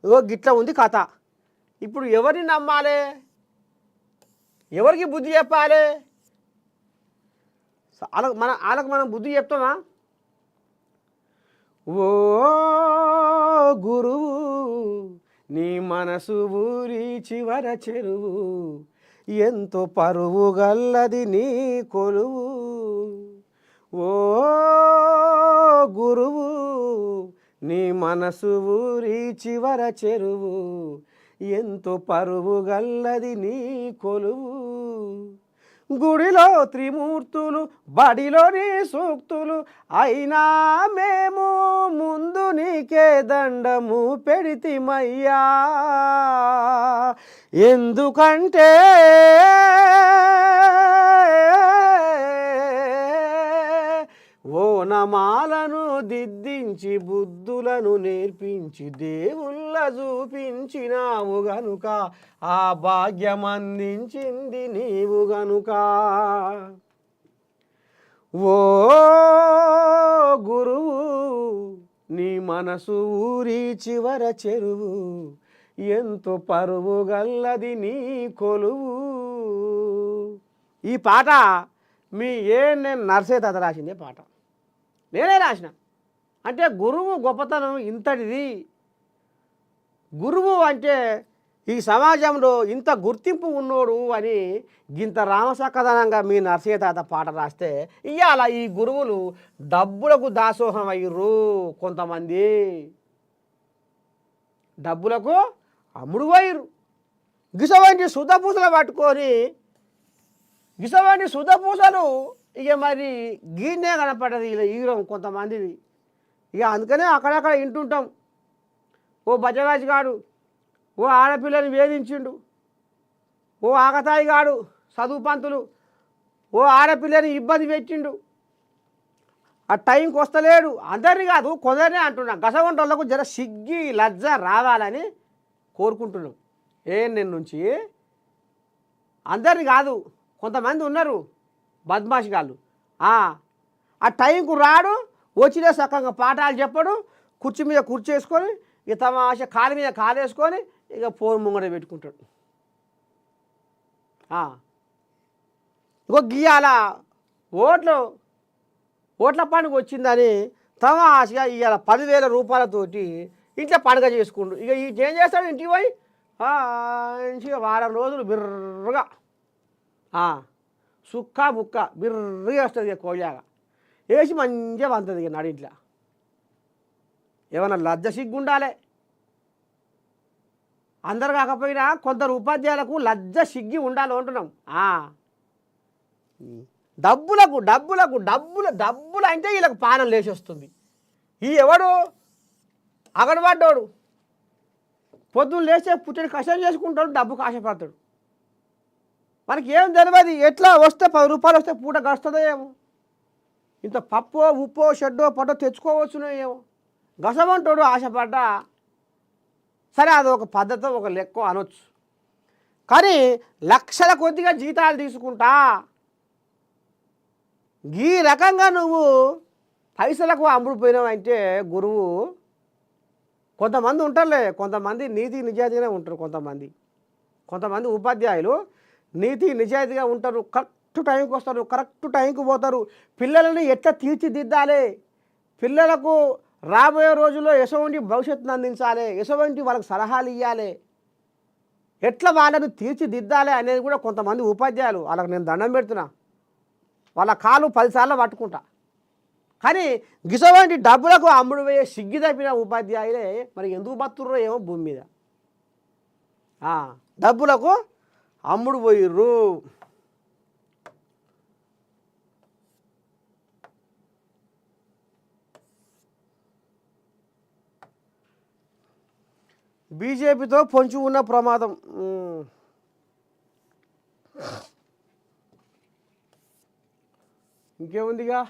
ఓ గిట్లా ఉంది కథ. ఇప్పుడు ఎవరిని నమ్మాలి, ఎవరికి బుద్ధి చెప్పాలి? వాళ్ళకి మనం బుద్ధి చెప్తామా? ఓ గురువు నీ మనసు ఊరి చివర చెరువు, ఎంతో పరువు గల్లది నీ కొలువు. ఓ గురువు నీ మనసు ఊరి చివర చెరువు, ఎంతో పరువు గల్లది నీ కొలువు. గుడిలో త్రిమూర్తులు బడిలోని సూక్తులు, అయినా మేము ముందు నీకే దండము పెడితిమయ్యా. ఎందుకంటే ఓనమాలను దిద్దించి బుద్ధులను నేర్పించి దేవుళ్ళ చూపించినావు గనుక, ఆ భాగ్యం అందించింది నీవు గనుక. ఓ గురువు నీ మనసు ఊరి చివర చెరువు, ఎంతో పరువు గల్లది నీ కొలువు. ఈ పాట నేను నర్సే తాత రాసిందే పాట, నేనే రాసిన. అంటే గురువు గొప్పతనం ఇంతటిది. గురువు అంటే ఈ సమాజంలో ఇంత గుర్తింపు ఉన్నోడు అని గింత రామసక్కదనంగా మీ నర్సయ్య తాత పాట రాస్తే, ఇవాళ ఈ గురువులు డబ్బులకు దాసోహం అయ్యిర్రు. కొంతమంది డబ్బులకు అమ్ముడు పోయిర్రు. గిసవంటి శుద్ధపూసలు పట్టుకొని గిసవంటి శుద్ధపూసలు ఇక మరి గీనే కనపడ్డది ఇలా ఈరం కొంతమందిది. ఇక అందుకనే అక్కడక్కడ వింటుంటాం, ఓ బజరాజు గాడు ఓ ఆడపిల్లని వేధించిండు, ఓ ఆకతాయి గాడు చదువు పంతులు ఓ ఆడపిల్లని ఇబ్బంది పెట్టిండు, ఆ టైంకి వస్తలేడు. అందరినీ కాదు, కొందరినే అంటున్నా. గసగొంటోళ్ళకు జర సిగ్గి లజ్జ రావాలని కోరుకుంటున్నాం. నేను నుంచి అందరిని కాదు, కొంతమంది ఉన్నారు బద్మాషిగాళ్ళు. ఆ టైంకు రాడు, వచ్చిన సక్కగా పాఠాలు చెప్పడు, కుర్చీ మీద కుర్చీ వేసుకొని ఇక తమాష కాలు మీద కాలు వేసుకొని ఇక ఫోన్ ముంగడ పెట్టుకుంటాడు. ఇంకో గీయాల ఓట్ల పండుగ వచ్చిందని తమాషగా ఇవాళ 10,000 రూపాయలతోటి ఇంట్లో పండుగ చేసుకుండు. ఇక ఏం చేస్తాడు, ఇంటికి పోయి మంచిగా వారం రోజులు బిర్రగా సుక్క బుక్క బిర్రగా వస్తుంది. ఇక కోయాగా వేసి మంచిగా వంతుంది. ఇక నడింట్లో ఏమన్నా లజ్జ సిగ్గు ఉండాలి. అందరు కాకపోయినా కొందరు ఉపాధ్యాయులకు లజ్జ సిగ్గి ఉండాలి అంటున్నాం. డబ్బులు అంటే వీళ్ళకి పానం లేచి వస్తుంది. ఈ ఎవడు అగడబడ్డోడు పొద్దున్న లేచే పుట్టిన కష్టం చేసుకుంటాడు, డబ్బుకు ఆశపడతాడు. మనకి ఏం తెలియదు, ఎట్లా వస్తే 10 రూపాయలు వస్తే పూట గడుస్తుందో ఏమో, ఇంత పప్పో ఉప్పో షెడ్డో పట్టో తెచ్చుకోవచ్చునో ఏమో. గసమంటోడు ఆశపడ్డా సరే, అది ఒక పద్ధతి, ఒక లెక్క అనొచ్చు. కానీ లక్షల కొద్దిగా జీతాలు తీసుకుంటా ఈ రకంగా నువ్వు పైసలకు అమ్ముడుపోయినావంటే గురువు. కొంతమంది ఉంటారులే, కొంతమంది నీతి నిజాయితీగానే ఉంటారు. కొంతమంది ఉపాధ్యాయులు నీతి నిజాయితీగా ఉంటారు, కరెక్ట్ టైంకి వస్తారు, కరెక్ట్ టైంకి పోతారు. పిల్లలని ఎట్లా తీర్చిదిద్దాలి, పిల్లలకు రాబోయే రోజుల్లో ఎటువంటి భవిష్యత్తును అందించాలి, ఎటువంటి వాళ్ళకి సలహాలు ఇవ్వాలి, ఎట్లా వాళ్ళని తీర్చిదిద్దాలి అనేది కూడా కొంతమంది ఉపాధ్యాయులు, వాళ్ళకి నేను దండం పెడుతున్నా, వాళ్ళ కాలు 10 సార్లు పట్టుకుంటా. కానీ గిసవంటి డబ్బులకు అమ్ముడు పోయే సిగ్గి తప్పిన ఉపాధ్యాయులే మరి ఎందుకు బతుర్రో ఏమో భూమి మీద. డబ్బులకు అమ్ముడు పోయిర్రు. బీజేపీతో పొంచి ఉన్న ప్రమాదం. ఇంకేముందిగా.